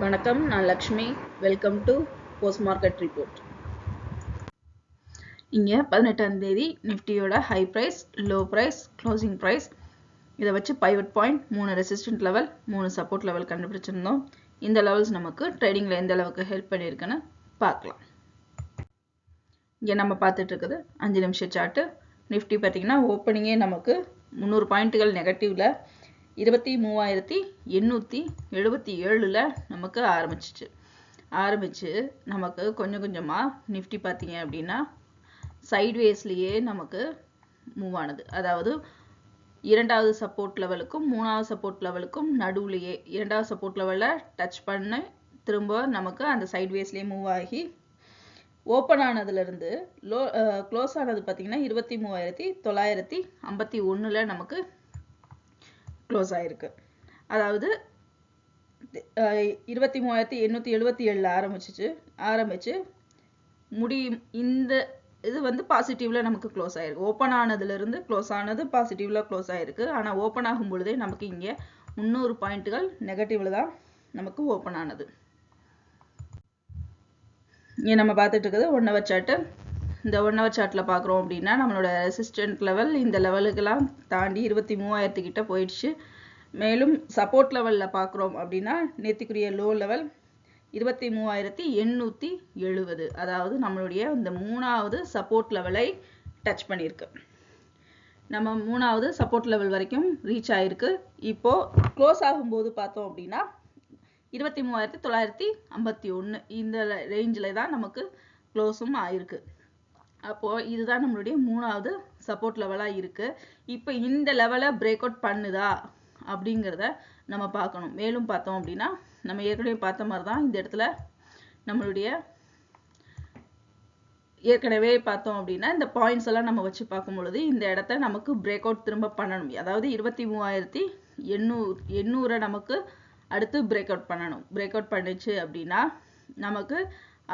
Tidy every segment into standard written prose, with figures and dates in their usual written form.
வணக்கம், நான் Lakshmi. Welcome to post market report. இங்கே 18ஆம் தேதி நிஃப்டியோட high price, low price, closing price இதை வச்சு pivot point, 3 resistant level, 3 support level கண்டுபிடிச்சிருந்தோம். இந்த லெவல்ஸ் நமக்கு ட்ரேடிங்கில் எந்த அளவுக்கு ஹெல்ப் பண்ணியிருக்குன்னு பார்க்கலாம். இங்கே நம்ம பார்த்துட்டு இருக்குது 5 நிமிஷம் சார்ட்டு. நிஃப்டி பார்த்தீங்கன்னா ஓப்பனிங்கே நமக்கு 300 பாயிண்ட்டுகள் நெகட்டிவில் 23,877 நமக்கு ஆரம்பிச்சு நமக்கு கொஞ்சம் கொஞ்சமாக நிஃப்டி பார்த்தீங்க அப்படின்னா சைட்வேஸ்லேயே நமக்கு மூவ் ஆனது. அதாவது இரண்டாவது சப்போர்ட் லெவலுக்கும் மூணாவது சப்போர்ட் லெவலுக்கும் நடுவுலையே இரண்டாவது சப்போர்ட் லெவலில் டச் பண்ண திரும்ப நமக்கு அந்த சைட்வேஸ்லேயே மூவ் ஆகி ஓப்பன் ஆனதுலேருந்து க்ளோஸ் ஆனது பார்த்தீங்கன்னா 23,951 நமக்கு க்ளோஸ் ஆயிருக்கு. அதாவது 23,877 ஆரம்பிச்சு முடியும். இந்த இது வந்து பாசிட்டிவ்ல நமக்கு க்ளோஸ் ஆயிருக்கு. ஓப்பன் ஆனதுலேருந்து க்ளோஸ் ஆனது பாசிட்டிவ்ல க்ளோஸ் ஆயிருக்கு. ஆனால் ஓப்பன் ஆகும் பொழுதே நமக்கு இங்கே 300 பாயிண்ட்டுகள் நெகட்டிவ்ல தான் நமக்கு ஓப்பன் ஆனது. இங்கே நம்ம பார்த்துட்டு இருக்குது 1 ஹவர் சார்ட்டு. இந்த 1 ஹவர் சார்ட்டில் பார்க்குறோம் அப்படின்னா நம்மளோட ரெசிஸ்டன்ட் லெவல் இந்த லெவலுக்கெல்லாம் தாண்டி 23,000 கிட்ட போயிடுச்சு. மேலும் சப்போர்ட் லெவலில் பார்க்குறோம் அப்படின்னா நேற்றுக்குரிய லோ லெவல் 23,870. அதாவது நம்மளுடைய இந்த 3வது சப்போர்ட் லெவலை டச் பண்ணியிருக்கு. நம்ம 3வது சப்போர்ட் லெவல் வரைக்கும் ரீச் ஆயிருக்கு. இப்போது க்ளோஸ் ஆகும்போது பார்த்தோம் அப்படின்னா 23,951 இந்த ரேஞ்சில் தான் நமக்கு க்ளோஸும் ஆயிருக்கு. அப்போது இதுதான் நம்மளுடைய 3வது சப்போர்ட் லெவலாக இருக்குது. இப்போ இந்த லெவலை பிரேக் அவுட் பண்ணுதா அப்படிங்கிறத நம்ம பார்க்கணும். மேலும் பார்த்தோம் அப்படின்னா நம்ம ஏற்கனவே பார்த்த மாதிரி தான் இந்த இடத்துல நம்மளுடைய ஏற்கனவே பார்த்தோம் அப்படின்னா இந்த பாயிண்ட்ஸ் எல்லாம் நம்ம வச்சு பார்க்கும் பொழுது இந்த இடத்த நமக்கு பிரேக் அவுட் திரும்ப பண்ணணும். அதாவது 23,800 நமக்கு அடுத்து பிரேக் அவுட் பண்ணணும். பிரேக் அவுட் பண்ணிச்சு அப்படின்னா நமக்கு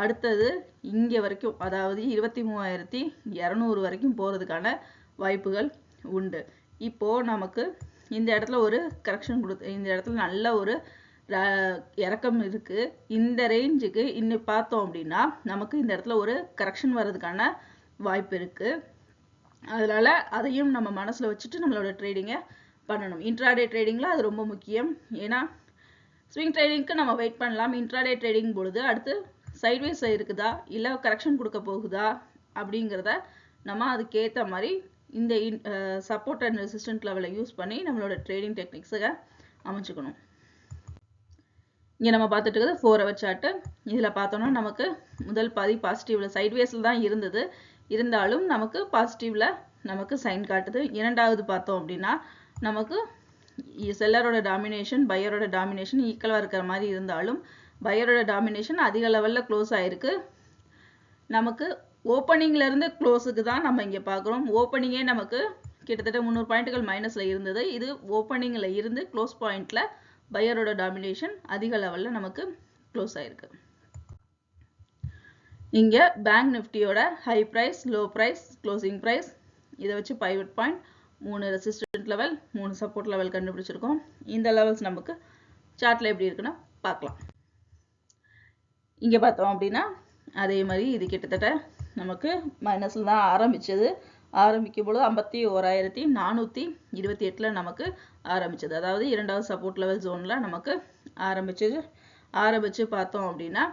அடுத்தது இங்கே வரைக்கும், அதாவது 23,200 வரைக்கும் போகிறதுக்கான வாய்ப்புகள் உண்டு. இப்போது நமக்கு இந்த இடத்துல ஒரு கரெக்ஷன் இந்த இடத்துல நல்ல ஒரு இறக்கம் இருக்குது. இந்த ரேஞ்சுக்கு இன்னும் பார்த்தோம் அப்படின்னா நமக்கு இந்த இடத்துல ஒரு கரெக்ஷன் வர்றதுக்கான வாய்ப்பு இருக்குது. அதனால் அதையும் நம்ம மனசில் வச்சுட்டு நம்மளோட ட்ரேடிங்கை பண்ணணும். இன்ட்ராடே ட்ரேடிங்கில் அது ரொம்ப முக்கியம். ஏன்னா ஸ்விங் ட்ரேடிங்க்கு நம்ம வெயிட் பண்ணலாம். இன்ட்ராடே ட்ரேடிங் பொழுது அடுத்து சைட்வேஸ் இருக்குதா இல்லை கரெக்ஷன் கொடுக்க போகுதா அப்படிங்கிறத நம்ம அதுக்கேற்ற மாதிரி இந்த சப்போர்ட் அண்ட் ரெசிஸ்டன்ட் லெவலை யூஸ் பண்ணி நம்மளோட ட்ரேடிங் டெக்னிக்ஸை அமைச்சுக்கணும். இங்கே நம்ம பார்த்துட்டு இருக்குது 4 ஹவர் சார்ட்டு. இதில் பார்த்தோன்னா நமக்கு முதல் பாதி பாசிட்டிவில் சைட்வேஸில் தான் இருந்தாலும் நமக்கு பாசிட்டிவில் நமக்கு சைன் காட்டுது. இரண்டாவது பார்த்தோம் அப்படின்னா நமக்கு செல்லரோட டாமினேஷன் பையரோட டாமினேஷன் ஈக்குவலாக இருக்கிற மாதிரி இருந்தாலும் பையரோட டாமினேஷன் அதிக லெவலில் க்ளோஸ் ஆயிருக்கு. நமக்கு ஓப்பனிங்லேருந்து க்ளோஸுக்கு தான் நம்ம இங்கே பார்க்குறோம். ஓப்பனிங்கே நமக்கு கிட்டத்தட்ட 300 பாயிண்ட்டுகள் மைனஸில் இருந்தது. இது ஓப்பனிங்கில் இருந்து க்ளோஸ் பாயிண்டில் பையரோட டாமினேஷன் அதிக லெவலில் நமக்கு க்ளோஸ் ஆயிருக்கு. இங்கே பேங்க் நிஃப்டியோட high price, low price, closing price இதை வச்சு pivot point, 3 resistant level, 3 support level கண்டுபிடிச்சிருக்கோம். இந்த லெவல்ஸ் நமக்கு சார்ட்டில் எப்படி இருக்குன்னு பார்க்கலாம். இங்கே பார்த்தோம் அப்படின்னா அதே மாதிரி இது கிட்டத்தட்ட நமக்கு மைனஸில் தான் ஆரம்பிக்கும் பொழுது 51,428 நமக்கு ஆரம்பிச்சது. அதாவது இரண்டாவது சப்போர்ட் லெவல் ஜோனில் நமக்கு ஆரம்பிச்சு பார்த்தோம் அப்படின்னா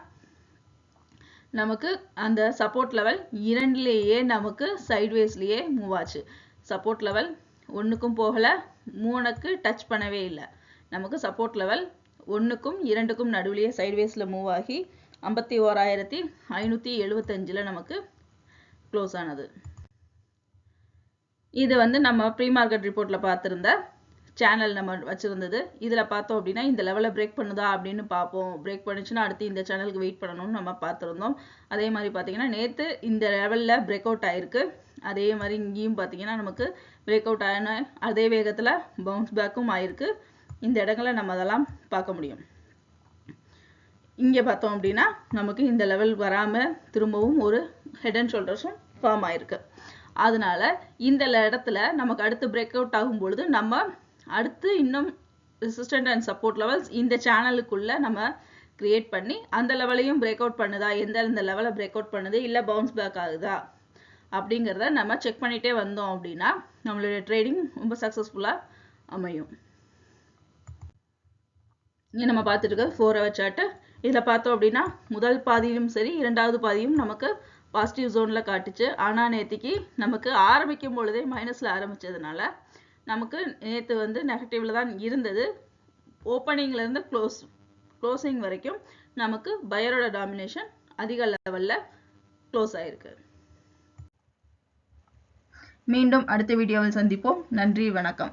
நமக்கு அந்த சப்போர்ட் லெவல் 2லேயே நமக்கு சைட்வேஸ்லேயே மூவ் ஆச்சு. சப்போர்ட் லெவல் 1க்கும் போகலை, 3க்கு டச் பண்ணவே இல்லை. நமக்கு சப்போர்ட் லெவல் 1க்கும் 2க்கும் நடுவுலையே சைட்வேஸில் மூவ் ஆகி 51,575 நமக்கு க்ளோஸ் ஆனது. இது வந்து நம்ம ப்ரீ மார்க்கெட் ரிப்போர்ட்டில் பார்த்துருந்த சேனல் நம்ம வச்சுருந்தது. இதில் பார்த்தோம் அப்படின்னா இந்த லெவலை பிரேக் பண்ணுதா அப்படின்னு பார்ப்போம். பிரேக் பண்ணிச்சுன்னா அடுத்து இந்த சேனலுக்கு வெயிட் பண்ணணும்னு நம்ம பார்த்துருந்தோம். அதே மாதிரி பார்த்தீங்கன்னா நேற்று இந்த லெவலில் பிரேக் அவுட் ஆயிருக்கு. அதே மாதிரி இங்கேயும் பார்த்தீங்கன்னா நமக்கு பிரேக் அவுட் ஆன அதே வேகத்தில் பவுன்ஸ் பேக்கும் ஆயிருக்கு. இந்த இடங்களை நம்ம அதெல்லாம் பார்க்க முடியும். இங்கே பார்த்தோம் அப்படின்னா நமக்கு இந்த லெவல் வராமல் திரும்பவும் ஒரு ஹெட் அண்ட் ஷோல்டர்ஸும் ஃபார்ம் ஆயிருக்கு. அதனால இந்த இடத்துல நமக்கு அடுத்து பிரேக் அவுட் ஆகும் பொழுது நம்ம அடுத்து இன்னும் ரெசிஸ்டன்ட் அண்ட் சப்போர்ட் லெவல்ஸ் இந்த சேனலுக்குள்ள நம்ம கிரியேட் பண்ணி அந்த லெவலையும் பிரேக் அவுட் பண்ணுதா, எந்தெந்த லெவலை பிரேக் அவுட் பண்ணுது, இல்லை பவுன்ஸ் பேக் ஆகுதா அப்படிங்கிறத நம்ம செக் பண்ணிட்டே வந்தோம் அப்படின்னா நம்மளுடைய ட்ரேடிங் ரொம்ப சக்ஸஸ்ஃபுல்லாக அமையும். இங்கே நம்ம பார்த்துட்டு இருக்க 4 ஹவர் சார்ட்டு. இதில் பார்த்தோம் அப்படின்னா முதல் பாதியிலும் சரி இரண்டாவது பாதியும் நமக்கு பாசிட்டிவ் ஜோனில் காட்டுச்சு. ஆனால் நேற்றுக்கு நமக்கு ஆரம்பிக்கும் பொழுதே மைனஸில் ஆரம்பித்ததுனால நமக்கு நேற்று வந்து நெகட்டிவில் தான் இருந்தது. ஓப்பனிங்லேருந்து க்ளோசிங் வரைக்கும் நமக்கு பையரோட டாமினேஷன் அதிக லெவலில் க்ளோஸ் ஆயிருக்கு. மீண்டும் அடுத்த வீடியோவில் சந்திப்போம். நன்றி, வணக்கம்.